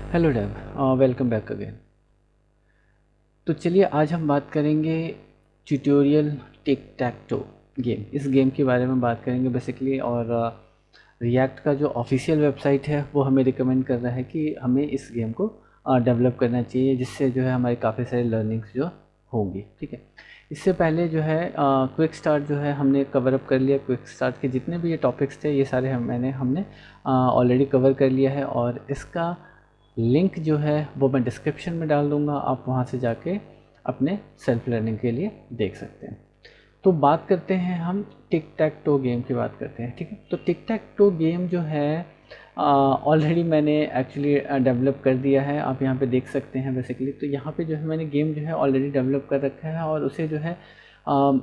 Hello Dave, welcome back again. तो चलिए आज हम बात करेंगे tutorial tic tac toe game. इस गेम के बारे में बात करेंगे बेसिकली। और रिएक्ट का जो ऑफिशियल वेबसाइट है वो हमें रिकमेंड कर रहा है कि हमें इस गेम को डेवलप करना चाहिए, जिससे जो है हमारी काफ़ी सारी लर्निंग्स जो होंगी। ठीक है, इससे पहले जो है क्विक स्टार्ट जो है हमने कवर अप कर लिया। क्विक स्टार्ट के जितने भी ये टॉपिक्स थे ये सारे हमने ऑलरेडी कवर कर लिया है, और इसका लिंक जो है वो मैं डिस्क्रिप्शन में डाल दूँगा। आप वहाँ से जाके अपने सेल्फ लर्निंग के लिए देख सकते हैं। तो बात करते हैं, हम टिक टैक टो गेम की बात करते हैं। ठीक है, तो टिक टैक टो गेम जो है ऑलरेडी मैंने एक्चुअली डेवलप कर दिया है। आप यहाँ पे देख सकते हैं बेसिकली। तो यहाँ पे जो है मैंने गेम जो है ऑलरेडी डेवलप कर रखा है, और उसे जो है अ,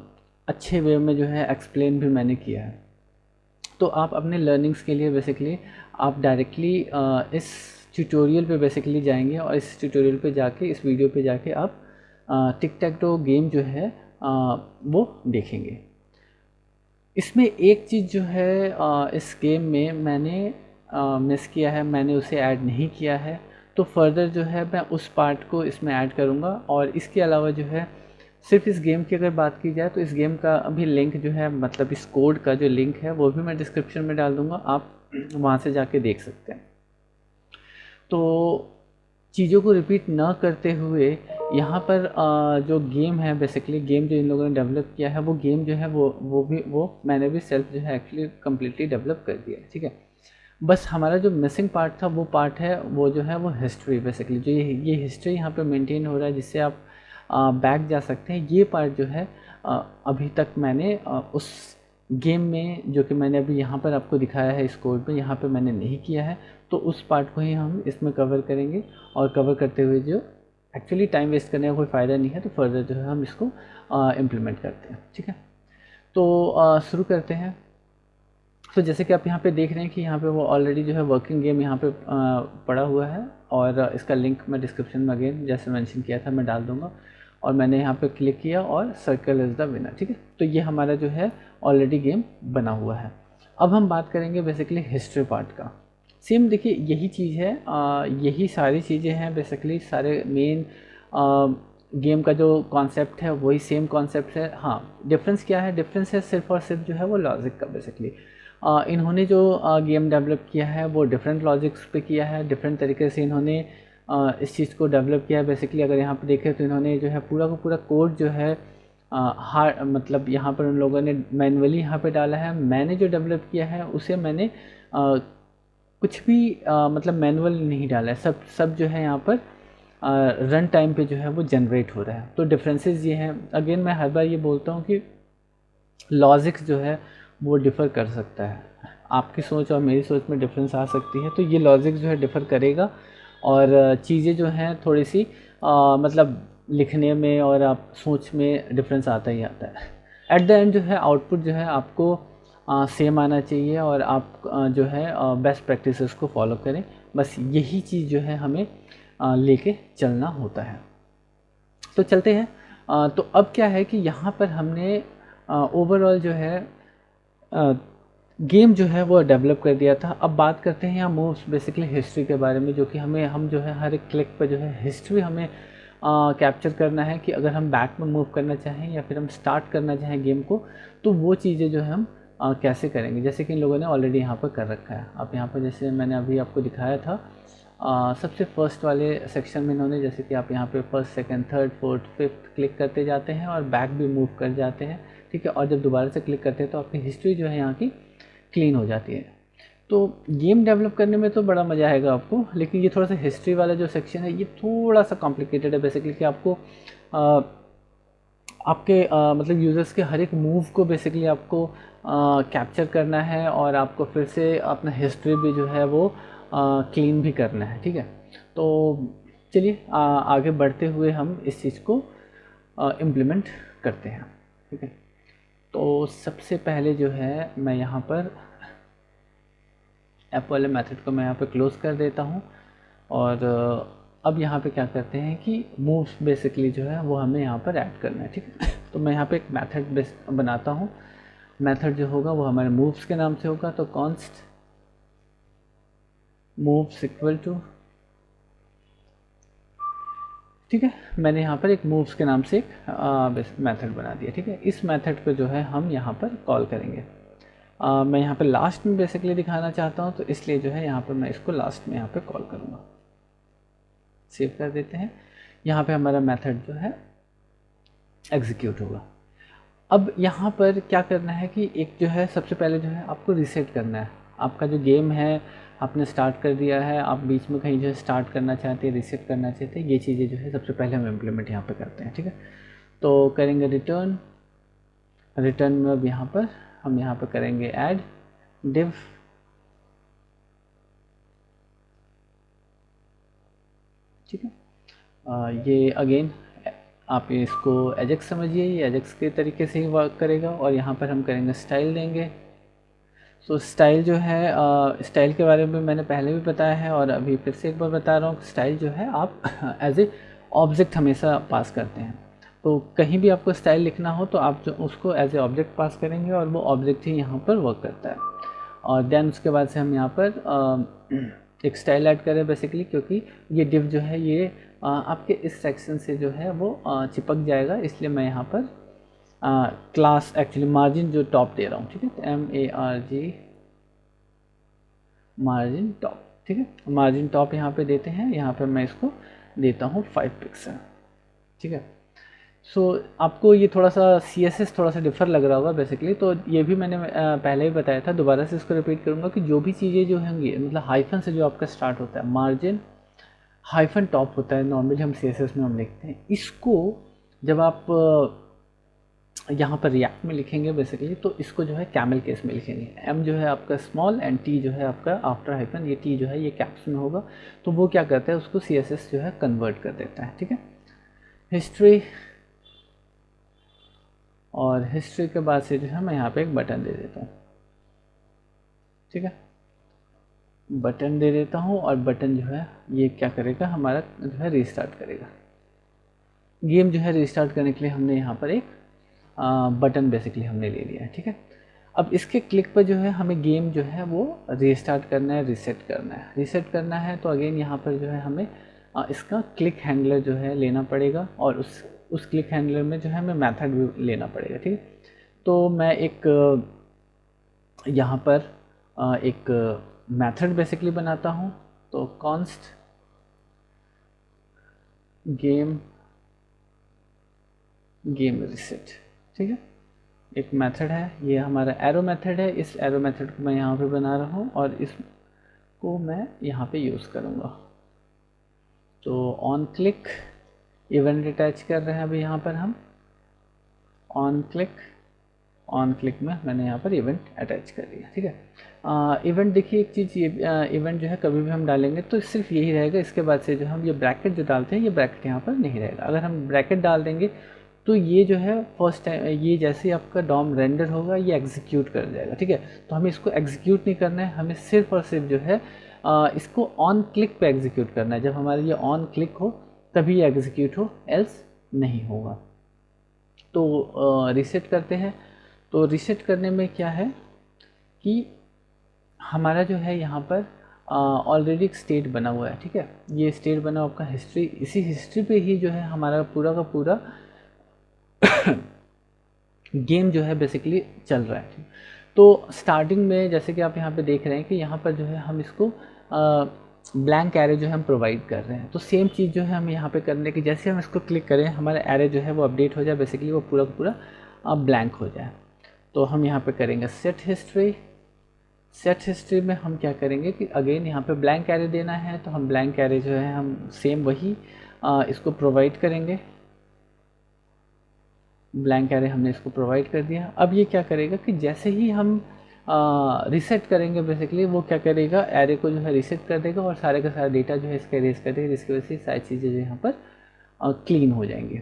अच्छे वे में जो है एक्सप्लेन भी मैंने किया है। तो आप अपने लर्निंग्स के लिए बेसिकली आप डायरेक्टली इस ट्यूटोरियल पे बेसिकली जाएंगे, और इस ट्यूटोरियल पे जाके, इस वीडियो पे जाके आप टिक टैक टो गेम जो है वो देखेंगे। इसमें एक चीज़ जो है इस गेम में मैंने मिस किया है, मैंने उसे ऐड नहीं किया है। तो फर्दर जो है मैं उस पार्ट को इसमें ऐड करूँगा। और इसके अलावा जो है सिर्फ इस गेम की अगर बात की जाए तो इस गेम का अभी लिंक जो है, मतलब इस कोड का जो लिंक है वो भी मैं डिस्क्रिप्शन में डाल दूँगा। आप वहाँ से जाके देख सकते हैं। तो चीज़ों को रिपीट ना करते हुए यहाँ पर जो गेम है बेसिकली, गेम जो इन लोगों ने डेवलप किया है वो गेम जो है वो मैंने भी सेल्फ जो है एक्चुअली कम्प्लीटली डेवलप कर दिया है। ठीक है, बस हमारा जो मिसिंग पार्ट था वो पार्ट है, वो जो है वो हिस्ट्री बेसिकली। जो ये हिस्ट्री यहाँ पे मेंटेन हो रहा है, जिससे आप बैक जा सकते हैं। ये पार्ट जो है अभी तक मैंने उस गेम में, जो कि मैंने अभी यहाँ पर आपको दिखाया है इस कोड में, यहाँ पे मैंने नहीं किया है। तो उस पार्ट को ही हम इसमें कवर करेंगे, और कवर करते हुए जो एक्चुअली टाइम वेस्ट करने का कोई फ़ायदा नहीं है, तो फर्दर जो है हम इसको इम्प्लीमेंट करते हैं। ठीक है, तो शुरू करते हैं। तो जैसे कि आप यहाँ पे देख रहे हैं कि यहाँ पे वो ऑलरेडी जो है वर्किंग गेम यहाँ पे पड़ा हुआ है, और इसका लिंक मैं डिस्क्रिप्शन में अगेन जैसे मेंशन किया था मैं डाल दूँगा। और मैंने यहाँ पे क्लिक किया और सर्कल इज़ द विनर। ठीक है, तो ये हमारा जो है ऑलरेडी गेम बना हुआ है। अब हम बात करेंगे बेसिकली हिस्ट्री पार्ट का। सेम देखिए यही चीज़ है, यही सारी चीज़ें हैं बेसिकली। सारे मेन गेम का जो कॉन्सेप्ट है वही सेम कॉन्सेप्ट है। हाँ, डिफरेंस क्या है? डिफरेंस है सिर्फ और सिर्फ जो है वो लॉजिक का बेसिकली। इन्होंने जो गेम डेवलप किया है वो डिफरेंट लॉजिक्स पे किया है, डिफरेंट तरीके से इन्होंने इस चीज़ को डेवलप किया है बेसिकली। अगर यहाँ पे देखें तो इन्होंने जो है पूरा का पूरा कोड जो है हार्ड, मतलब यहाँ पर उन लोगों ने मैनुअली यहाँ पे डाला है। मैंने जो डेवलप किया है उसे मैंने कुछ भी मतलब मैनुअल नहीं डाला है। सब सब जो है यहाँ पर रन टाइम पे जो है वो जनरेट हो रहा है। तो डिफरेंसेस ये हैं। अगेन मैं हर बार ये बोलता हूँ कि लॉजिक्स जो है वो डिफ़र कर सकता है। आपकी सोच और मेरी सोच में डिफरेंस आ सकती है, तो ये लॉजिक जो है डिफ़र करेगा। और चीज़ें जो हैं थोड़ी सी मतलब लिखने में और आप सोच में डिफरेंस आता ही आता है। एट द एंड जो है आउटपुट जो है आपको सेम आना चाहिए, और आप जो है बेस्ट प्रैक्टिसेस को फॉलो करें। बस यही चीज़ जो है हमें लेके चलना होता है। तो चलते हैं। तो अब क्या है कि यहाँ पर हमने ओवरऑल जो है गेम जो है वो डेवलप कर दिया था। अब बात करते हैं यहाँ मूव्स बेसिकली हिस्ट्री के बारे में, जो कि हम जो है हर एक क्लिक पर जो है हिस्ट्री हमें कैप्चर करना है। कि अगर हम बैक में मूव करना चाहें या फिर हम स्टार्ट करना चाहें गेम को, तो वो चीज़ें जो है हम कैसे करेंगे, जैसे कि इन लोगों ने ऑलरेडी यहाँ पर कर रखा है। आप यहाँ पर जैसे मैंने अभी आपको दिखाया था सबसे फर्स्ट वाले सेक्शन में इन्होंने, जैसे कि आप यहाँ पे first second third fourth fifth click करते जाते हैं और बैक भी मूव कर जाते हैं। ठीक है, और जब दोबारा से क्लिक करते हैं तो आपकी हिस्ट्री जो है यहाँ की क्लीन हो जाती है। तो गेम डेवलप करने में तो बड़ा मज़ा आएगा आपको, लेकिन ये थोड़ा सा हिस्ट्री वाला जो सेक्शन है ये थोड़ा सा कॉम्प्लिकेटेड है बेसिकली। कि आपको आपके मतलब यूज़र्स के हर एक मूव को बेसिकली आपको कैप्चर करना है, और आपको फिर से अपना हिस्ट्री भी जो है वो क्लीन भी करना है। ठीक है, तो चलिए आगे बढ़ते हुए हम इस चीज़ को इम्प्लीमेंट करते हैं। ठीक है, तो सबसे पहले जो है मैं यहाँ पर ऐप वाले मेथड को मैं यहाँ पे क्लोज़ कर देता हूँ। और अब यहाँ पे क्या करते हैं कि मूव्स बेसिकली जो है वो हमें यहाँ पर ऐड करना है। ठीक है, तो मैं यहाँ पे एक मेथड बनाता हूँ। मेथड जो होगा वो हमारे मूव्स के नाम से होगा। तो कॉन्स्ट मूव्स इक्वल टू ठीक है, मैंने यहाँ पर एक मूव्स के नाम से एक मेथड बना दिया। ठीक है, इस मेथड को जो है हम यहाँ पर कॉल करेंगे। मैं यहाँ पर लास्ट में बेसिकली दिखाना चाहता हूँ, तो इसलिए जो है यहाँ पर मैं इसको लास्ट में यहाँ पे कॉल करूँगा। सेव कर देते हैं। यहाँ पे हमारा मेथड जो है एग्जीक्यूट होगा। अब यहाँ पर क्या करना है कि एक जो है सबसे पहले जो है आपको रीसेट करना है। आपका जो गेम है आपने स्टार्ट कर दिया है, आप बीच में कहीं जो है स्टार्ट करना चाहते हैं, रीसेट करना चाहते हैं, ये चीज़ें जो है सबसे पहले हम इम्प्लीमेंट यहाँ पे करते हैं। ठीक है, तो करेंगे रिटर्न में अब यहाँ पर हम यहाँ पर करेंगे ऐड div। ठीक है, ये अगेन आप इसको एजेक्स समझिए, ये एजेक्स के तरीके से ही वर्क करेगा। और यहाँ पर हम करेंगे स्टाइल देंगे। सो स्टाइल जो है स्टाइल के बारे में मैंने पहले भी बताया है और अभी फिर से एक बार बता रहा हूँ। स्टाइल जो है आप एज ए ऑब्जेक्ट हमेशा पास करते हैं, तो कहीं भी आपको स्टाइल लिखना हो तो आप जो उसको एज ए ऑब्जेक्ट पास करेंगे और वो ऑब्जेक्ट ही यहाँ पर वर्क करता है। और देन उसके बाद से हम यहाँ पर एक स्टाइल ऐड करें बेसिकली, क्योंकि ये div जो है ये आपके इस सेक्शन से जो है वो चिपक जाएगा, इसलिए मैं यहाँ पर क्लास एक्चुअली मार्जिन जो टॉप दे रहा हूँ। ठीक है, MARG मार्जिन टॉप। ठीक है, मार्जिन टॉप यहाँ पे देते हैं। यहाँ पे मैं इसको देता हूँ 5 पिक्सल। ठीक है, सो आपको ये थोड़ा सा CSS थोड़ा सा डिफर लग रहा होगा बेसिकली, तो ये भी मैंने पहले ही बताया था, दोबारा से इसको रिपीट करूँगा कि जो भी चीज़ें जो होंगी मतलब हाइफन से जो आपका स्टार्ट होता है, मार्जिन हाइफन टॉप होता है, नॉर्मली हम CSS में हम लिखते हैं, इसको जब आप यहाँ पर रिएक्ट में लिखेंगे बेसिकली, तो इसको जो है कैमल केस में लिखेंगे। M जो है आपका स्मॉल एंड T जो है आपका आफ्टर हाइफन, ये T जो है ये कैप्स में होगा, तो वो क्या करता है उसको CSS जो है कन्वर्ट कर देता है। ठीक है, हिस्ट्री, और हिस्ट्री के बाद से जो है मैं यहाँ पे एक बटन दे देता हूँ। ठीक है, बटन दे देता हूँ और बटन जो है ये क्या करेगा हमारा जो है रीस्टार्ट करेगा। गेम जो है रीस्टार्ट करने के लिए हमने यहाँ पर एक बटन बेसिकली हमने ले लिया है। ठीक है, अब इसके क्लिक पर जो है हमें गेम जो है वो रीस्टार्ट करना है, रीसेट करना है। रीसेट करना है तो अगेन यहाँ पर जो है हमें इसका क्लिक हैंडलर जो है लेना पड़ेगा, और उस क्लिक हैंडलर में जो है हमें मेथड भी लेना पड़ेगा। ठीक है, तो मैं एक यहाँ पर एक मेथड बेसिकली बनाता हूँ, तो कॉन्स्ट गेम रीसेट। ठीक है, एक मेथड है, ये हमारा एरो मेथड है। इस एरो मेथड को मैं यहाँ पे बना रहा हूँ और इसको मैं यहाँ पे यूज़ करूँगा। तो ऑन क्लिक इवेंट अटैच कर रहे हैं अभी यहाँ पर हम ऑन क्लिक में मैंने यहाँ पर इवेंट अटैच कर दिया। ठीक है, इवेंट देखिए एक चीज़, ये इवेंट जो है कभी भी हम डालेंगे तो सिर्फ यही रहेगा, इसके बाद से जो हम ये ब्रैकेट जो डालते हैं ये ब्रैकेट यहाँ पर नहीं रहेगा। अगर हम ब्रैकेट डाल देंगे तो ये जो है फर्स्ट टाइम ये जैसे ही आपका डॉम रेंडर होगा ये एग्जीक्यूट कर जाएगा। ठीक है, तो हमें इसको एग्जीक्यूट नहीं करना है, हमें सिर्फ और सिर्फ जो है इसको ऑन क्लिक पे एग्जीक्यूट करना है। जब हमारा ये ऑन क्लिक हो तभी ये एग्जीक्यूट हो, एल्स नहीं होगा। तो रीसेट करते हैं। तो रीसेट करने में क्या है कि हमारा जो है यहाँ पर ऑलरेडी एक स्टेट बना हुआ है। ठीक है, ये स्टेट बना हुआ आपका हिस्ट्री, इसी हिस्ट्री पे ही जो है हमारा पूरा का पूरा गेम जो है बेसिकली चल रहा है। तो स्टार्टिंग में जैसे कि आप यहाँ पे देख रहे हैं कि यहाँ पर जो है हम इसको ब्लैंक एरे जो है हम प्रोवाइड कर रहे हैं। तो सेम चीज़ जो है हम यहाँ पे करने की, जैसे हम इसको क्लिक करें हमारा एरे जो है वो अपडेट हो जाए, बेसिकली वो पूरा पूरा ब्लैंक हो जाए। तो हम यहाँ पे करेंगे सेट हिस्ट्री में हम क्या करेंगे कि अगेन यहाँ पे ब्लैंक एरे देना है, तो हम ब्लैंक एरे जो है हम सेम वही इसको प्रोवाइड करेंगे। ब्लैंक एरे हमने इसको प्रोवाइड कर दिया। अब ये क्या करेगा कि जैसे ही हम रीसेट करेंगे बेसिकली वो क्या करेगा, एरे को जो है रीसेट कर देगा और सारे का सारा डेटा जो है इसका इरेज कर देगा, जिसकी वजह से सारी चीज़ें जो यहाँ पर क्लीन हो जाएंगी।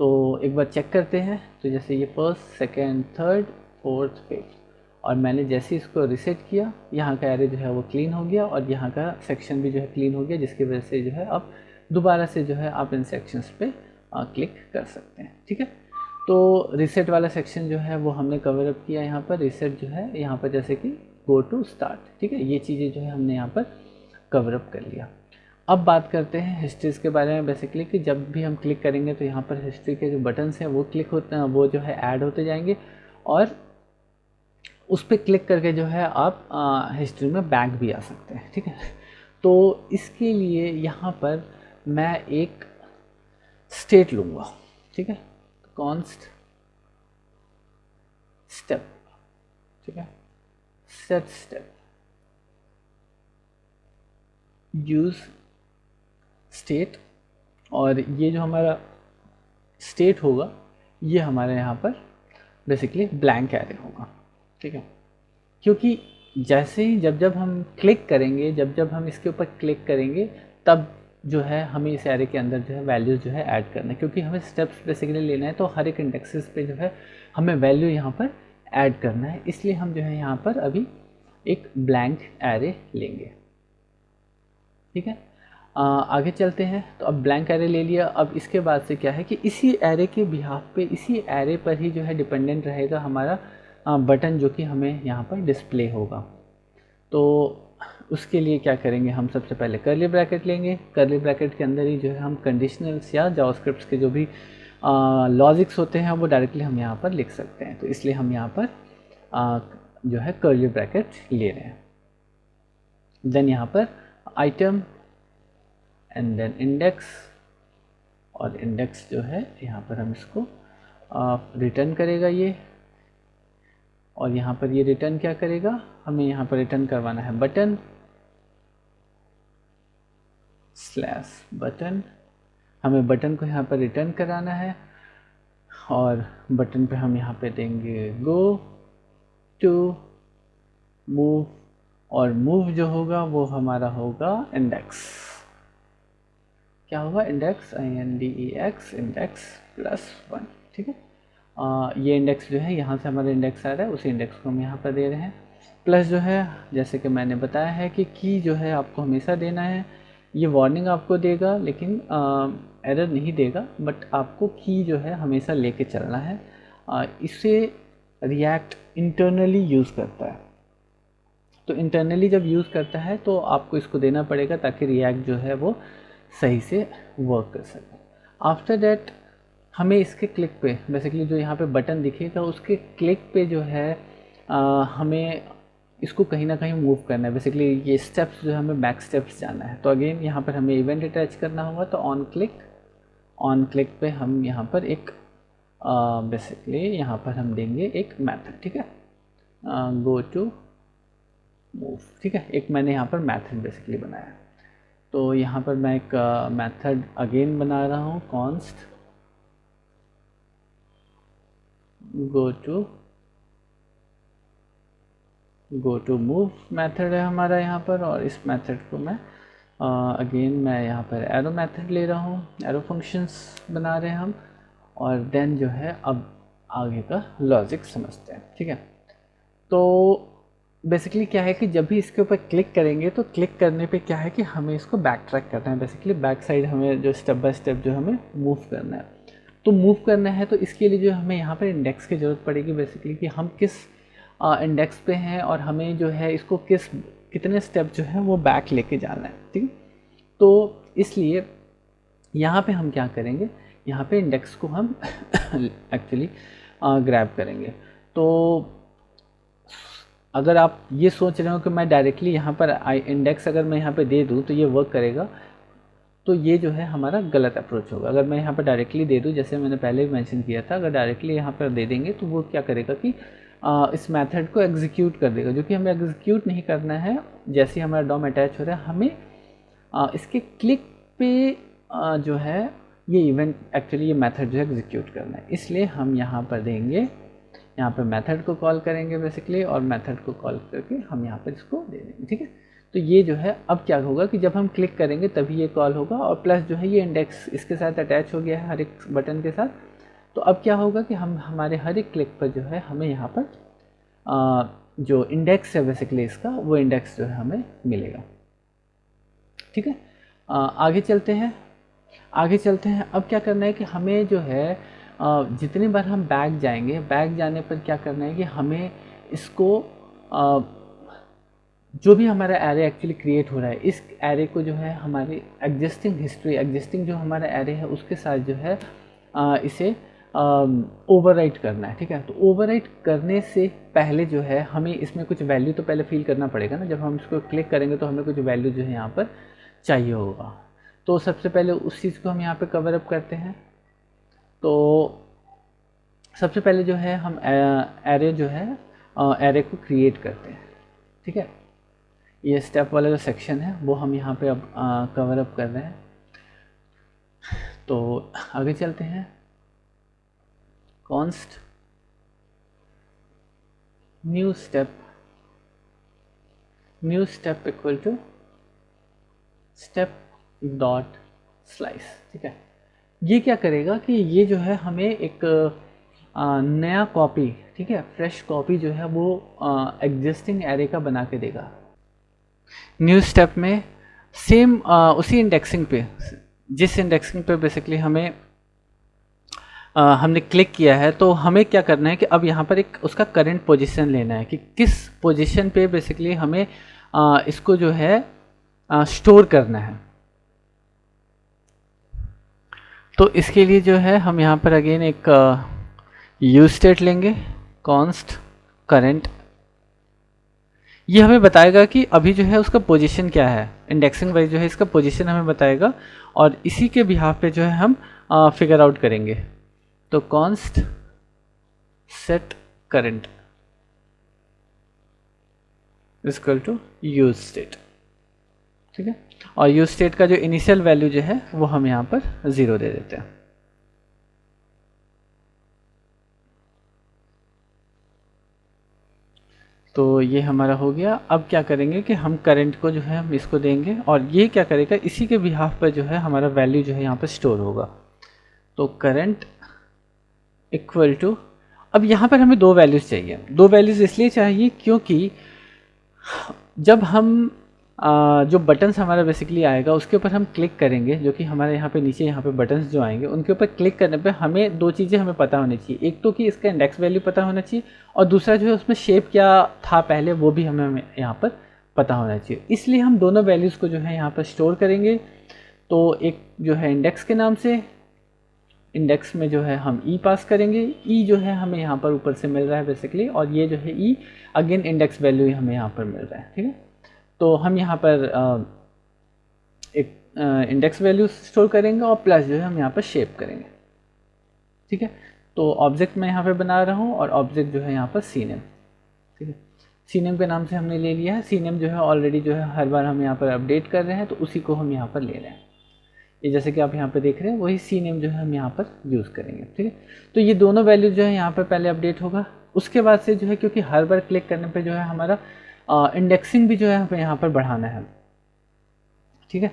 तो एक बार चेक करते हैं, तो जैसे ये first, second, third, fourth, fifth, और मैंने जैसे इसको रीसेट किया यहाँ का एरे जो है वो क्लीन हो गया और यहाँ का सेक्शन भी जो है क्लीन हो गया, जिसकी वजह से जो है अब दोबारा से जो है आप इन सेक्शंस पे क्लिक कर सकते हैं। ठीक है, तो रीसेट वाला सेक्शन जो है वो हमने कवर अप किया। यहाँ पर रीसेट जो है यहाँ पर जैसे कि गो टू स्टार्ट, ठीक है, ये चीज़ें जो है हमने यहाँ पर कवर अप कर लिया। अब बात करते हैं हिस्ट्रीज के बारे में बेसिकली, कि जब भी हम क्लिक करेंगे तो यहाँ पर हिस्ट्री के जो बटन्स हैं वो क्लिक होते हैं, वो जो है ऐड होते जाएंगे, और उस पर क्लिक करके जो है आप हिस्ट्री में बैक भी आ सकते हैं। ठीक है, तो इसके लिए यहाँ पर मैं एक स्टेट लूँगा। ठीक है, कॉन्स्ट स्टेप, ठीक है, सेट स्टेप यूज़ स्टेट, और ये जो हमारा स्टेट होगा ये हमारे यहाँ पर बेसिकली ब्लैंक एरे होगा। ठीक है, क्योंकि जैसे ही जब हम क्लिक करेंगे, जब हम इसके ऊपर क्लिक करेंगे, तब जो है हमें इस एरे के अंदर जो है वैल्यूज़ जो है ऐड करना है, क्योंकि हमें स्टेप्स बेसिकली लेना है, तो हर एक इंडेक्सेस पे जो है हमें वैल्यू यहाँ पर ऐड करना है। इसलिए हम जो है यहाँ पर अभी एक ब्लैंक एरे लेंगे। ठीक है, आगे चलते हैं। तो अब ब्लैंक एरे ले लिया, अब इसके बाद से क्या है कि इसी एरे के बिहाफ पे, इसी एरे पर ही जो है डिपेंडेंट रहेगा हमारा बटन, जो कि हमें यहाँ पर डिस्प्ले होगा। तो उसके लिए क्या करेंगे, हम सबसे पहले कर्ली ब्रैकेट लेंगे। कर्ली ब्रैकेट के अंदर ही जो है हम कंडीशनल्स या जावास्क्रिप्ट के जो भी लॉजिक्स होते हैं वो डायरेक्टली हम यहाँ पर लिख सकते हैं। तो इसलिए हम यहाँ पर जो है कर्ली ब्रैकेट ले रहे हैं। देन यहाँ पर आइटम एंड देन इंडेक्स, और इंडेक्स जो है यहाँ पर हम इसको रिटर्न करेगा ये, और यहाँ पर ये रिटर्न क्या करेगा, हमें यहाँ पर रिटर्न करवाना है बटन स्लैश बटन, हमें बटन को यहाँ पर रिटर्न कराना है, और बटन पे हम यहाँ पे देंगे गो टू मूव, और मूव जो होगा वो हमारा होगा इंडेक्स। क्या होगा, इंडेक्स INDEX इंडेक्स +1। ठीक है, ये इंडेक्स जो है यहाँ से हमारा इंडेक्स आ रहा है, उसी इंडेक्स को हम यहाँ पर दे रहे हैं। प्लस जो है जैसे कि मैंने बताया है कि की जो है आपको हमेशा देना है, ये वार्निंग आपको देगा लेकिन एरर नहीं देगा, बट आपको की जो है हमेशा लेके चलना है। इसे रिएक्ट इंटरनली यूज़ करता है, तो इंटरनली जब यूज़ करता है तो आपको इसको देना पड़ेगा ताकि रिएक्ट जो है वो सही से वर्क कर सके। आफ्टर दैट हमें इसके क्लिक पे बेसिकली जो यहाँ पे बटन दिखेगा उसके क्लिक पे जो है हमें इसको कहीं ना कहीं मूव करना है। बेसिकली ये स्टेप्स जो है हमें बैक स्टेप्स जाना है, तो अगेन यहाँ पर हमें इवेंट अटैच करना होगा। तो ऑन क्लिक पे हम यहाँ पर एक बेसिकली यहाँ पर हम देंगे एक मेथड। ठीक है, गो टू मूव। ठीक है, एक मैंने यहाँ पर मेथड बेसिकली बनाया, तो यहाँ पर मैं एक मेथड अगेन बना रहा हूँ, const go to move method है हमारा यहाँ पर, और इस मेथड को मैं अगेन मैं यहाँ पर एरो मेथड ले रहा हूँ, एरो फंक्शंस बना रहे हैं हम, और देन जो है अब आगे का लॉजिक समझते हैं। ठीक है, तो बेसिकली क्या है कि जब भी इसके ऊपर क्लिक करेंगे तो क्लिक करने पे क्या है कि हमें इसको बैक ट्रैक करना है। बेसिकली बैक साइड हमें जो स्टेप बाय स्टेप जो हमें मूव करना है, तो मूव करना है तो इसके लिए जो हमें यहाँ पर इंडेक्स की ज़रूरत पड़ेगी। बेसिकली कि हम किस इंडेक्स पे हैं और हमें जो है इसको कितने स्टेप जो है वो बैक लेके जाना है। ठीक है, तो इसलिए यहाँ पे हम क्या करेंगे, यहाँ पे इंडेक्स को हम एक्चुअली ग्रैब करेंगे। तो अगर आप ये सोच रहे हो कि मैं डायरेक्टली यहाँ पर इंडेक्स अगर मैं यहाँ पे दे दूँ तो ये वर्क करेगा, तो ये जो है हमारा गलत अप्रोच होगा। अगर मैं यहाँ पर डायरेक्टली दे दूँ, जैसे मैंने पहले भी मेंशन किया था, अगर डायरेक्टली यहाँ पर दे देंगे तो वो क्या करेगा कि इस मेथड को एग्जीक्यूट कर देगा, जो कि हमें एग्जीक्यूट नहीं करना है। जैसे ही हमारा डॉम अटैच हो रहा है हमें इसके क्लिक पे जो है ये इवेंट एक्चुअली ये मेथड जो है एग्जीक्यूट करना है। इसलिए हम यहाँ पर देंगे, यहाँ पर मेथड को कॉल करेंगे बेसिकली, और मेथड को कॉल करके हम यहाँ पर इसको दे देंगे। ठीक है, तो ये जो है अब क्या होगा कि जब हम क्लिक करेंगे तभी ये कॉल होगा, और प्लस जो है ये इंडेक्स इसके साथ अटैच हो गया है हर एक बटन के साथ। तो अब क्या होगा कि हम हमारे हर एक क्लिक पर जो है हमें यहाँ पर जो इंडेक्स है बेसिकली इसका, वो इंडेक्स जो है हमें मिलेगा। ठीक है, आगे चलते हैं। अब क्या करना है कि हमें जो है जितनी बार हम बैक जाएंगे, बैक जाने पर क्या करना है कि हमें इसको जो भी हमारा एरे एक्चुअली क्रिएट हो रहा है, इस एरे को जो है हमारी एग्जिस्टिंग हिस्ट्री, एग्जिस्टिंग जो हमारा एरे है उसके साथ जो है इसे ओवरराइट करना है। ठीक है, तो ओवरराइट करने से पहले जो है हमें इसमें कुछ वैल्यू तो पहले फिल करना पड़ेगा ना। जब हम इसको क्लिक करेंगे तो हमें कुछ वैल्यू जो है यहाँ पर चाहिए होगा। तो सबसे पहले उस चीज़ को हम यहाँ पे कवर अप करते हैं। तो सबसे पहले जो है हम एरे जो है एरे को क्रिएट करते हैं। ठीक है, ये स्टेप वाला जो सेक्शन है वो हम यहाँ पे अब कवर अप कर रहे हैं। तो आगे चलते हैं। Const new step equal to step dot slice. ठीक है, ये क्या करेगा कि ये जो है हमें एक नया कॉपी, ठीक है, फ्रेश कॉपी जो है वो एग्जिस्टिंग एरे का बना के देगा। न्यू स्टेप में सेम उसी इंडेक्सिंग पे, जिस इंडेक्सिंग पे बेसिकली हमें हमने क्लिक किया है, तो हमें क्या करना है कि अब यहाँ पर एक उसका करंट पोजीशन लेना है कि किस पोजीशन पे बेसिकली हमें इसको जो है स्टोर करना है। तो इसके लिए जो है हम यहाँ पर अगेन एक यूज स्टेट लेंगे, कॉन्स्ट करंट। ये हमें बताएगा कि अभी जो है उसका पोजीशन क्या है, इंडेक्सिंग वाइज जो है इसका पोजीशन हमें बताएगा, और इसी के बिहाफ पे जो है हम फिगर आउट करेंगे। तो const set current equal to use state. ठीक है, और यूज स्टेट का जो इनिशियल वैल्यू जो है वो हम यहाँ पर 0 दे देते हैं। तो ये हमारा हो गया। अब क्या करेंगे कि हम करंट को जो है हम इसको देंगे, और ये क्या करेगा, इसी के बिहाफ पर जो है हमारा वैल्यू जो है यहाँ पर स्टोर होगा। तो करंट इक्वल टू, अब यहाँ पर हमें दो वैल्यूज़ चाहिए। दो वैल्यूज़ इसलिए चाहिए क्योंकि जब हम जो बटन्स हमारा बेसिकली आएगा उसके ऊपर हम क्लिक करेंगे, जो कि हमारे यहाँ पे नीचे यहाँ पे बटन्स जो आएंगे उनके ऊपर क्लिक करने पे हमें दो चीज़ें हमें पता होनी चाहिए। एक तो कि इसका इंडेक्स वैल्यू पता होना चाहिए, और दूसरा जो है उसमें शेप क्या था पहले वो भी हमें यहाँ पर पता होना चाहिए। इसलिए हम दोनों वैल्यूज़ को जो है यहाँ पर स्टोर करेंगे। तो एक जो है इंडेक्स के नाम से, इंडेक्स में जो है हम ई पास करेंगे। ई जो है हमें यहाँ पर ऊपर से मिल रहा है बेसिकली, और ये जो है ई अगेन इंडेक्स वैल्यू हमें यहाँ पर मिल रहा है। ठीक है, तो हम यहाँ पर एक इंडेक्स वैल्यू स्टोर करेंगे और प्लस जो है हम यहाँ पर शेप करेंगे। ठीक है, तो ऑब्जेक्ट मैं यहाँ पे बना रहा हूँ, और ऑब्जेक्ट जो है यहाँ पर सी नेम। ठीक है, सी नेम के नाम से हमने ले लिया है। सी नेम जो है ऑलरेडी जो है हर बार हम यहाँ पर अपडेट कर रहे हैं, तो उसी को हम यहाँ पर ले रहे हैं। ये जैसे कि आप यहाँ पे देख रहे हैं वही सी नेम जो है हम यहाँ पर यूज़ करेंगे। ठीक है, तो ये दोनों वैल्यू जो है यहाँ पर पहले अपडेट होगा। उसके बाद से जो है, क्योंकि हर बार क्लिक करने पे जो है हमारा इंडेक्सिंग भी जो है हमें यहाँ पर बढ़ाना है। ठीक है,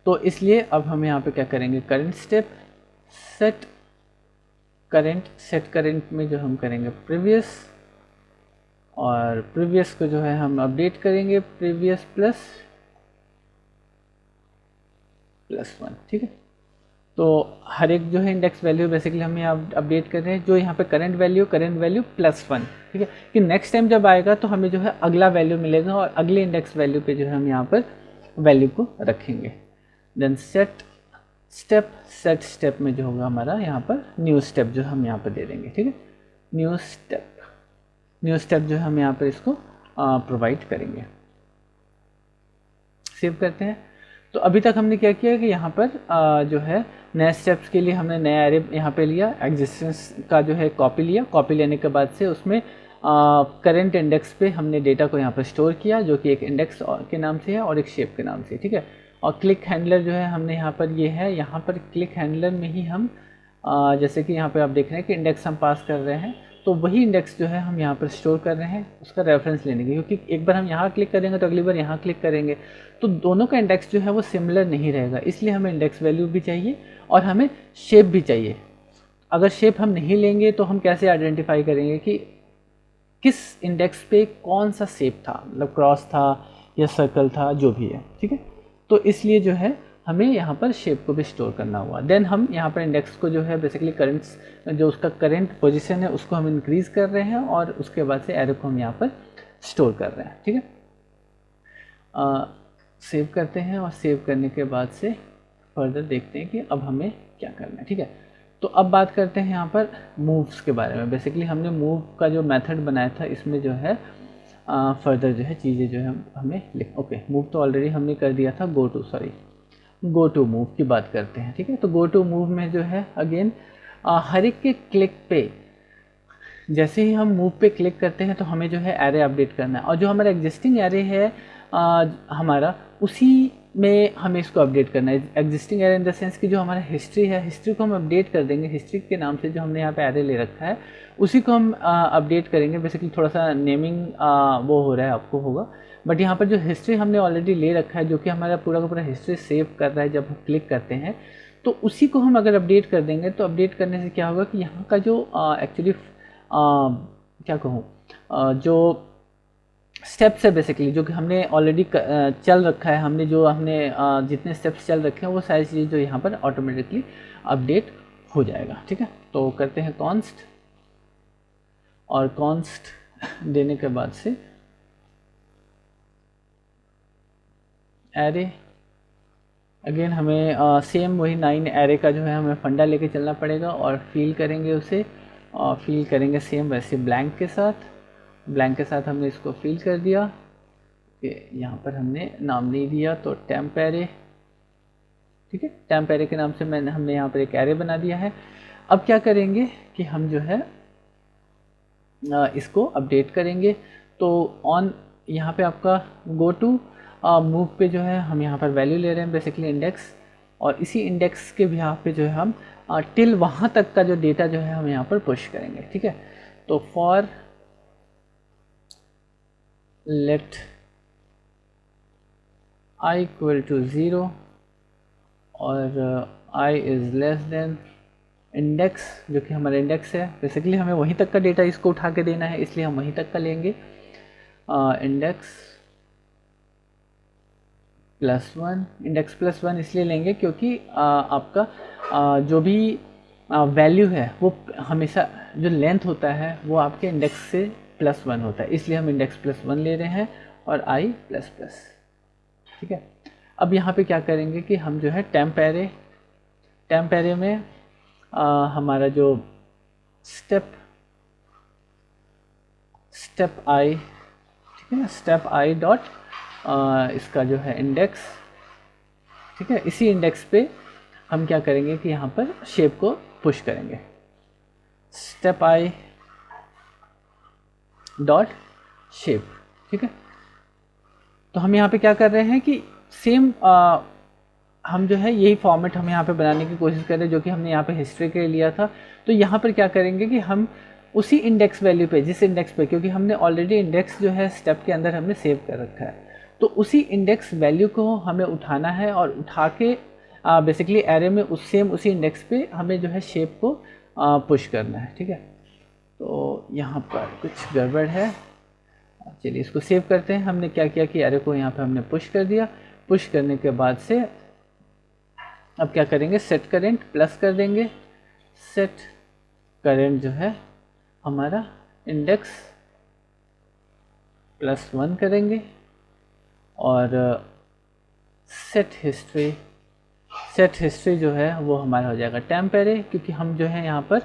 तो इसलिए अब हम यहाँ पे क्या करेंगे, करंट स्टेप सेट करंट में जो हम करेंगे प्रीवियस, और प्रीवियस को जो है हम अपडेट करेंगे प्रीवियस प्लस 1। ठीक है, तो हर एक जो है इंडेक्स वैल्यू बेसिकली हम यहाँ अपडेट कर रहे हैं। जो यहाँ पे करंट वैल्यू +1। ठीक है, कि नेक्स्ट टाइम जब आएगा तो हमें जो है अगला वैल्यू मिलेगा, और अगले इंडेक्स वैल्यू पे जो है हम यहाँ पर वैल्यू को रखेंगे। देन सेट स्टेप में जो होगा हमारा यहाँ पर न्यू स्टेप जो हम यहाँ पर दे देंगे। ठीक है, न्यू स्टेप जो है हम यहाँ पर इसको प्रोवाइड करेंगे। सेव करते हैं। तो अभी तक हमने क्या किया कि यहाँ पर जो है नए स्टेप्स के लिए हमने नया एरे यहाँ पे लिया, एग्जिस्टेंस का जो है कॉपी लिया। कॉपी लेने के बाद से उसमें करंट इंडेक्स पे हमने डेटा को यहाँ पर स्टोर किया, जो कि एक इंडेक्स के नाम से है और एक शेप के नाम से। ठीक है, और क्लिक हैंडलर जो है हमने यहाँ पर ये है, यहाँ पर क्लिक हैंडलर में ही हम जैसे कि यहाँ पर आप देख रहे हैं कि इंडेक्स हम पास कर रहे हैं, तो वही इंडेक्स जो है हम यहाँ पर स्टोर कर रहे हैं उसका रेफरेंस लेने के, क्योंकि एक बार हम यहाँ क्लिक करेंगे तो अगली बार यहाँ क्लिक करेंगे, तो दोनों का इंडेक्स जो है वो सिमिलर नहीं रहेगा। इसलिए हमें इंडेक्स वैल्यू भी चाहिए और हमें शेप भी चाहिए। अगर शेप हम नहीं लेंगे तो हम कैसे आइडेंटिफाई करेंगे कि किस इंडेक्स पे कौन सा शेप था, मतलब क्रॉस था या सर्कल था, जो भी है। ठीक है, तो इसलिए जो है हमें यहाँ पर शेप को भी स्टोर करना हुआ। देन हम यहाँ पर इंडेक्स को जो है बेसिकली करंट्स, जो उसका करंट पोजीशन है उसको हम इंक्रीज़ कर रहे हैं, और उसके बाद से एरो को हम यहाँ पर स्टोर कर रहे हैं। ठीक है, सेव करते हैं और सेव करने के बाद से फर्दर देखते हैं कि अब हमें क्या करना है। ठीक है, तो अब बात करते हैं यहाँ पर मूव्स के बारे में। बेसिकली हमने मूव का जो मेथड बनाया था, इसमें जो है फर्दर जो है चीज़ें जो है हमें लिख, ओके मूव तो ऑलरेडी हमने कर दिया था, गो टू मूव की बात करते हैं। ठीक है, तो गो टू मूव में जो है अगेन हर एक के क्लिक पे, जैसे ही हम मूव पे क्लिक करते हैं तो हमें जो है एरे अपडेट करना है, और जो हमारा एग्जिस्टिंग एरे है हमारा, उसी में हमें इसको अपडेट करना है। Existing array in the sense कि जो हमारा हिस्ट्री है, हिस्ट्री को हम अपडेट कर देंगे। हिस्ट्री के नाम से जो हमने यहाँ पे एरे ले रखा है उसी को हम अपडेट करेंगे। बेसिकली थोड़ा सा नेमिंग वो हो रहा है, आपको होगा, बट यहाँ पर जो हिस्ट्री हमने ऑलरेडी ले रखा है, जो कि हमारा पूरा का पूरा हिस्ट्री सेव कर रहा है जब हम क्लिक करते हैं, तो उसी को हम अगर अपडेट कर देंगे तो अपडेट करने से क्या होगा कि यहाँ का जो एक्चुअली क्या कहूँ, जो स्टेप्स है बेसिकली, जो कि हमने ऑलरेडी चल रखा है, हमने जितने स्टेप्स चल रखे हैं वो सारी चीज़ें जो यहाँ पर ऑटोमेटिकली अपडेट हो जाएगा। ठीक है, तो करते हैं कॉन्स्ट, और कॉन्स्ट देने के बाद से एरे, अगेन हमें सेम वही 9 एरे का जो है हमें फंडा लेके चलना पड़ेगा, और फिल करेंगे उसे, और फिल करेंगे सेम वैसे ब्लैंक के साथ हमने इसको फिल कर दिया कि यहाँ पर हमने नाम नहीं दिया, तो टेम्प एरे। ठीक है, टेम्प एरे के नाम से हमने यहाँ पर एक एरे बना दिया है। अब क्या करेंगे कि हम जो है इसको अपडेट करेंगे। तो ऑन यहाँ पे आपका गो टू मूव पे जो है हम यहाँ पर वैल्यू ले रहे हैं बेसिकली इंडेक्स, और इसी इंडेक्स के बिहाफ पे जो है हम टिल वहाँ तक का जो डेटा जो है हम यहाँ पर पुश करेंगे। ठीक है, तो for let i equal to 0 और i is less than index, जो कि हमारा इंडेक्स है। बेसिकली हमें वहीं तक का डेटा इसको उठा के देना है, इसलिए हम वहीं तक का लेंगे। इंडेक्स प्लस वन इसलिए लेंगे क्योंकि आपका जो भी वैल्यू है वो हमेशा जो लेंथ होता है वो आपके इंडेक्स से +1 होता है, इसलिए हम इंडेक्स +1 ले रहे हैं, और i ++। ठीक है, अब यहाँ पे क्या करेंगे कि हम जो है टेम्प एरे में हमारा जो स्टेप i, ठीक है ना, स्टेप i डॉट इसका जो है इंडेक्स। ठीक है, इसी इंडेक्स पे हम क्या करेंगे कि यहाँ पर शेप को पुश करेंगे, स्टेप i डॉट शेप। ठीक है, तो हम यहाँ पे क्या कर रहे हैं कि सेम हम जो है यही फॉर्मेट हम यहाँ पे बनाने की कोशिश कर रहे हैं जो कि हमने यहाँ पे हिस्ट्री के लिए लिया था। तो यहाँ पर क्या करेंगे कि हम उसी इंडेक्स वैल्यू पे, जिस इंडेक्स पे, क्योंकि हमने ऑलरेडी इंडेक्स जो है स्टेप के अंदर हमने सेव कर रखा है, तो उसी इंडेक्स वैल्यू को हमें उठाना है, और उठा के बेसिकली एरे में उसी इंडेक्स पे हमें जो है शेप को पुश करना है। ठीक है, तो यहाँ पर कुछ गड़बड़ है, चलिए इसको सेव करते हैं। हमने क्या किया कि एरे को यहाँ पे हमने पुश कर दिया। पुश करने के बाद से अब क्या करेंगे, सेट करेंट प्लस कर देंगे। सेट करेंट जो है हमारा इंडेक्स +1 करेंगे, और सेट हिस्ट्री जो है वो हमारा हो जाएगा टेम्प एरे, क्योंकि हम जो है यहाँ पर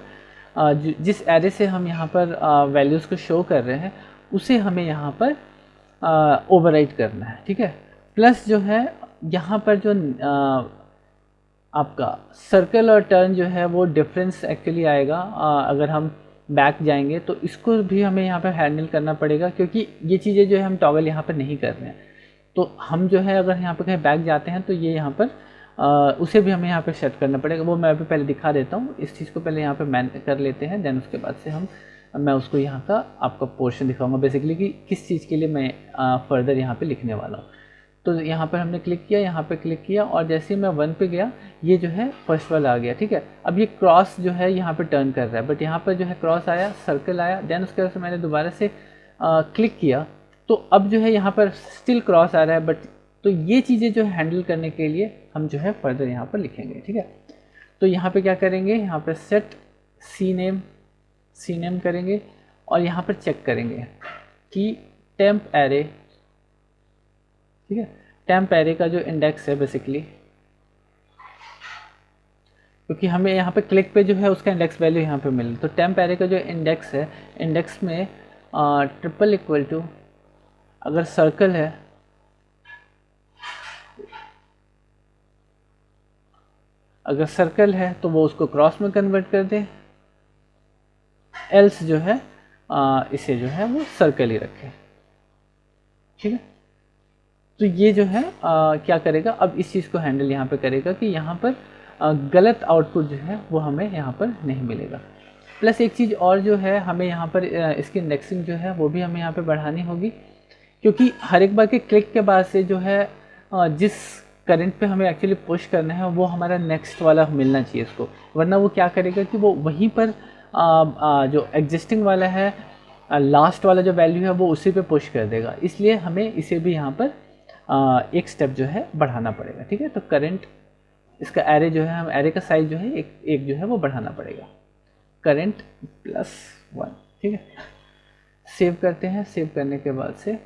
जिस एरे से हम यहाँ पर वैल्यूज़ को शो कर रहे हैं उसे हमें यहाँ पर ओवरराइट करना है। ठीक है, प्लस जो है यहाँ पर जो आपका सर्कल और टर्न जो है वो डिफरेंस एक्चुअली आएगा। अगर हम बैक जाएंगे तो इसको भी हमें यहाँ पर हैंडल करना पड़ेगा, क्योंकि ये चीज़ें जो है हम टॉगल यहाँ पर नहीं कर रहे हैं। तो हम जो है अगर यहाँ पर कहीं बैक जाते हैं तो ये यहाँ पर उसे भी हमें यहाँ पे सेट करना पड़ेगा। वो मैं अभी पहले दिखा देता हूँ, इस चीज़ को पहले यहाँ पे मैन कर लेते हैं, देन उसके बाद से मैं उसको यहाँ का आपका पोर्शन दिखाऊंगा बेसिकली कि किस चीज़ के लिए मैं फर्दर यहाँ पे लिखने वाला हूँ। तो यहाँ पर हमने क्लिक किया, यहाँ पे क्लिक किया, और जैसे ही मैं 1 पे गया ये जो है फर्स्ट वाला आ गया। ठीक है, अब ये क्रॉस जो है यहाँ पे टर्न कर रहा है, बट यहाँ पर जो है क्रॉस आया, सर्कल आया, देन उसके बाद से मैंने दोबारा से क्लिक किया, तो अब जो है यहाँ पर स्टिल क्रॉस आ रहा है, बट तो ये चीज़ें जो है हैंडल करने के लिए हम जो है फर्दर यहाँ पर लिखेंगे। ठीक है, तो यहाँ पे क्या करेंगे, यहाँ पर सेट सी नेम करेंगे, और यहाँ पर चेक करेंगे कि टेम्प एरे ठीक है। टेम्प एरे का जो इंडेक्स है बेसिकली, क्योंकि हमें यहाँ पे क्लिक पे जो है उसका इंडेक्स वैल्यू यहाँ पे मिले, तो टेम्प एरे का जो इंडेक्स है, इंडेक्स में ट्रिपल इक्वल टू, अगर सर्कल है, अगर सर्कल है तो वो उसको क्रॉस में कन्वर्ट कर दे, एल्स जो है इसे जो है वो सर्कल ही रखे, ठीक है। तो ये जो है क्या करेगा, अब इस चीज़ को हैंडल यहाँ पे करेगा कि यहाँ पर गलत आउटपुट जो है वो हमें यहाँ पर नहीं मिलेगा। प्लस एक चीज़ और जो है, हमें यहाँ पर इसकी इंडेक्सिंग जो है वो भी हमें यहाँ पे बढ़ानी होगी, क्योंकि हर एक बार के क्लिक के बाद से जो है जिस करंट पे हमें एक्चुअली पुश करना है वो हमारा नेक्स्ट वाला मिलना चाहिए इसको, वरना वो क्या करेगा कि वो वहीं पर जो एग्जिस्टिंग वाला है लास्ट वाला जो वैल्यू है वो उसी पे पुश कर देगा, इसलिए हमें इसे भी यहाँ पर एक स्टेप जो है बढ़ाना पड़ेगा, ठीक है। तो करंट, इसका एरे जो है, हम एरे का साइज जो है एक जो है वो बढ़ाना पड़ेगा, करंट +1, ठीक है। सेव करते हैं, सेव करने के बाद से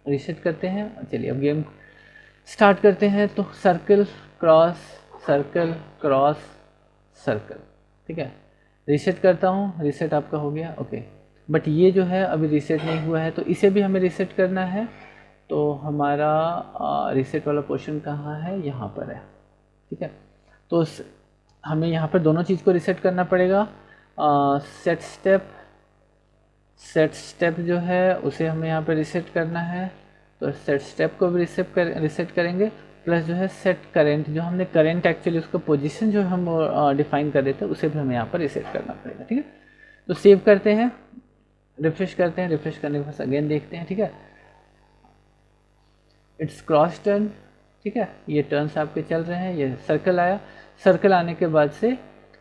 रीसेट करते हैं। चलिए अब गेम स्टार्ट करते हैं। तो circle cross circle cross circle, ठीक है। रीसेट करता हूँ, रीसेट आपका हो गया, ओके। बट ये जो है अभी रीसेट नहीं हुआ है, तो इसे भी हमें रीसेट करना है। तो हमारा रीसेट वाला पोर्शन कहाँ है, यहाँ पर है, ठीक है। तो हमें यहाँ पर दोनों चीज़ को रीसेट करना पड़ेगा। सेट स्टेप जो है उसे हमें यहाँ पर रीसेट करना है, तो सेट स्टेप को भी रीसेट करेंगे। प्लस जो है सेट करेंट, जो हमने करेंट एक्चुअली उसका पोजीशन जो हम डिफाइन कर रहे थे उसे भी हमें यहाँ पर रीसेट करना पड़ेगा, ठीक है। तो सेव करते हैं, रिफ्रेश करते हैं, रिफ्रेश करने के बाद अगेन देखते हैं, ठीक है। इट्स क्रॉस टर्न, ठीक है। ये टर्न्स आपके चल रहे हैं, ये सर्कल आया, सर्कल आने के बाद से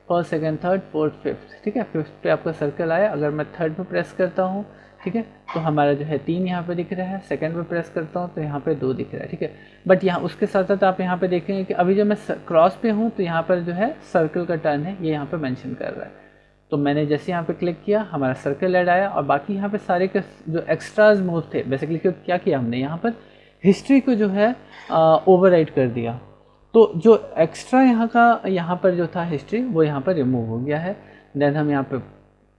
first second third fourth fifth, ठीक है। फिफ्थ पे आपका सर्कल आया, अगर मैं थर्ड पे प्रेस करता हूँ, ठीक है, तो हमारा जो है 3 यहाँ पे दिख रहा है। सेकंड पे प्रेस करता हूँ तो यहाँ पे 2 दिख रहा है, ठीक है। बट यहाँ उसके साथ साथ आप यहाँ पे देखेंगे कि अभी जो मैं क्रॉस पे हूँ तो यहाँ पर जो है सर्कल का टर्न है, ये यहाँ पे मेंशन कर रहा है। तो मैंने जैसे यहाँ पे क्लिक किया, हमारा सर्कल ऐड आया, और बाकी यहाँ पे सारे के जो एक्स्ट्राज मूव थे, बेसिकली क्या किया हमने यहाँ पर हिस्ट्री को जो है ओवरराइट कर दिया। तो जो एक्स्ट्रा यहाँ पर जो था हिस्ट्री, वो यहाँ पर रिमूव हो गया है। देन हम यहाँ पे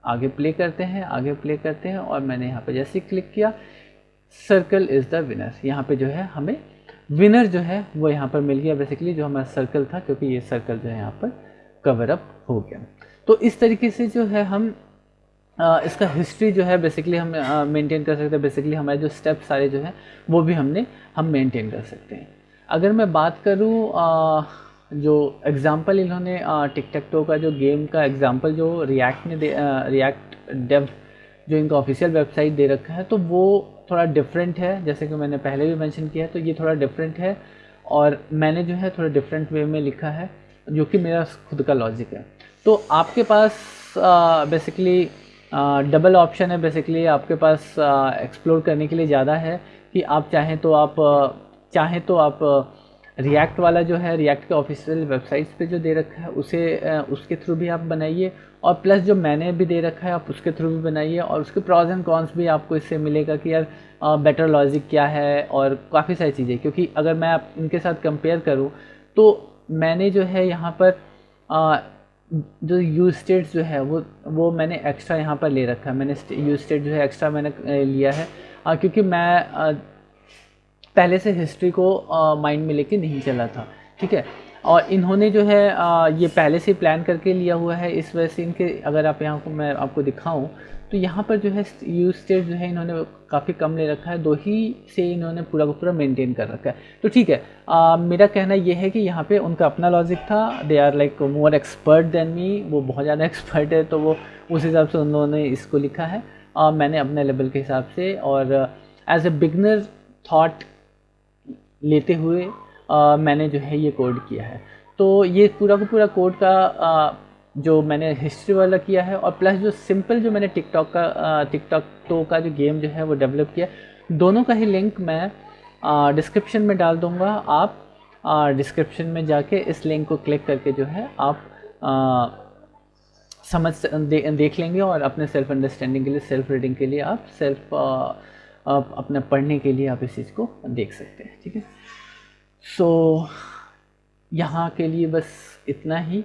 आगे प्ले करते हैं, और मैंने यहाँ पे जैसे क्लिक किया, सर्कल इज़ द विनर, यहाँ पे जो है हमें विनर जो है वो यहाँ पर मिल गया, बेसिकली जो हमारा सर्कल था, क्योंकि ये सर्कल जो है यहाँ पर कवर अप हो गया। तो इस तरीके से जो है हम इसका हिस्ट्री जो है बेसिकली हम मेंटेन कर सकते हैं। बेसिकली हमारे जो स्टेप सारे जो हैं वो भी हम मेंटेन कर सकते हैं। अगर मैं बात करूँ जो एग्ज़ाम्पल इन्होंने टिक टैक टो का जो गेम का एग्ज़ाम्पल जो रिएक्ट ने रिएक्ट डेव जो इनका ऑफिशियल वेबसाइट दे रखा है, तो वो थोड़ा डिफरेंट है, जैसे कि मैंने पहले भी मेंशन किया है। तो ये थोड़ा डिफरेंट है, और मैंने जो है थोड़ा डिफरेंट वे में लिखा है, जो कि मेरा खुद का लॉजिक है। तो आपके पास बेसिकली डबल ऑप्शन है, बेसिकली आपके पास एक्सप्लोर करने के लिए ज़्यादा है कि आप चाहें तो आप रिएक्ट वाला जो है, रिएक्ट के ऑफिशियल वेबसाइट्स पे जो दे रखा है उसके थ्रू भी आप बनाइए, और प्लस जो मैंने भी दे रखा है आप उसके थ्रू भी बनाइए, और उसके प्रॉज एंड कॉन्स भी आपको इससे मिलेगा कि यार बेटर लॉजिक क्या है, और काफ़ी सारी चीज़ें। क्योंकि अगर मैं इनके साथ कंपेयर करूँ तो मैंने जो है यहाँ पर जो यूज स्टेट्स जो है वो मैंने एक्स्ट्रा यहाँ पर ले रखा है। मैंने यूज स्टेट जो है एक्स्ट्रा मैंने लिया है, क्योंकि मैं पहले से हिस्ट्री को माइंड में लेके नहीं चला था, ठीक है। और इन्होंने जो है ये पहले से प्लान करके लिया हुआ है, इस वजह से इनके, अगर आप यहाँ को मैं आपको दिखाऊँ तो यहाँ पर जो है यूज स्टेट जो है इन्होंने काफ़ी कम ले रखा है, 2 ही से इन्होंने पूरा का पूरा मेंटेन कर रखा है। तो ठीक है, मेरा कहना ये है कि यहाँ पे उनका अपना लॉजिक था, they are like more expert than me, वो बहुत ज़्यादा एक्सपर्ट है, तो वो उस हिसाब से उन्होंने इसको लिखा है। मैंने अपने लेवल के हिसाब से और एज ए बिगनर थॉट लेते हुए मैंने जो है ये कोड किया है। तो ये पूरा का पूरा कोड का जो मैंने हिस्ट्री वाला किया है, और प्लस जो सिंपल जो मैंने टिकटॉक टो का जो गेम जो है वो डेवलप किया, दोनों का ही लिंक मैं डिस्क्रिप्शन में डाल दूँगा। आप डिस्क्रिप्शन में जाके इस लिंक को क्लिक करके जो है आप देख लेंगे, और अपने सेल्फ अंडरस्टैंडिंग के लिए, सेल्फ रीडिंग के लिए आप आप अपने पढ़ने के लिए आप इस चीज़ को देख सकते हैं। ठीक है, सो यहाँ के लिए बस इतना ही।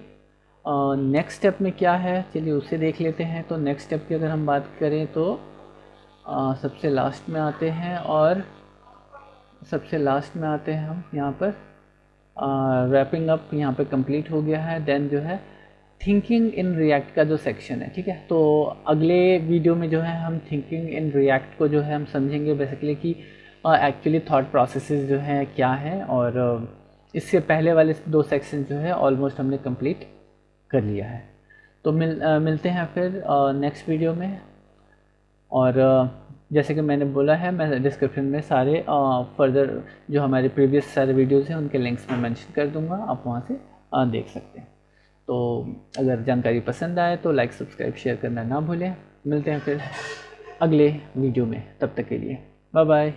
नेक्स्ट स्टेप में क्या है चलिए उसे देख लेते हैं। तो नेक्स्ट स्टेप की अगर हम बात करें तो सबसे लास्ट में आते हैं, और सबसे लास्ट में आते हैं हम यहाँ पर रैपिंग अप यहाँ पे कंप्लीट हो गया है। देन जो है थिंकिंग इन रिएक्ट का जो सेक्शन है, ठीक है, तो अगले वीडियो में जो है हम थिंकिंग इन रिएक्ट को जो है हम समझेंगे बेसिकली कि एक्चुअली थॉट प्रोसेसेस जो हैं क्या हैं, और इससे पहले वाले 2 सेक्शन जो है ऑलमोस्ट हमने कंप्लीट कर लिया है। तो मिलते हैं फिर नेक्स्ट वीडियो में। और जैसे कि मैंने बोला है, मैं डिस्क्रिप्शन में सारे फर्दर जो हमारे प्रीवियस सारे वीडियोज़ हैं उनके लिंक्स मैं मेंशन कर दूंगा, आप वहाँ से देख सकते हैं। तो अगर जानकारी पसंद आए तो लाइक सब्सक्राइब शेयर करना ना भूलें। मिलते हैं फिर अगले वीडियो में, तब तक के लिए बाय बाय।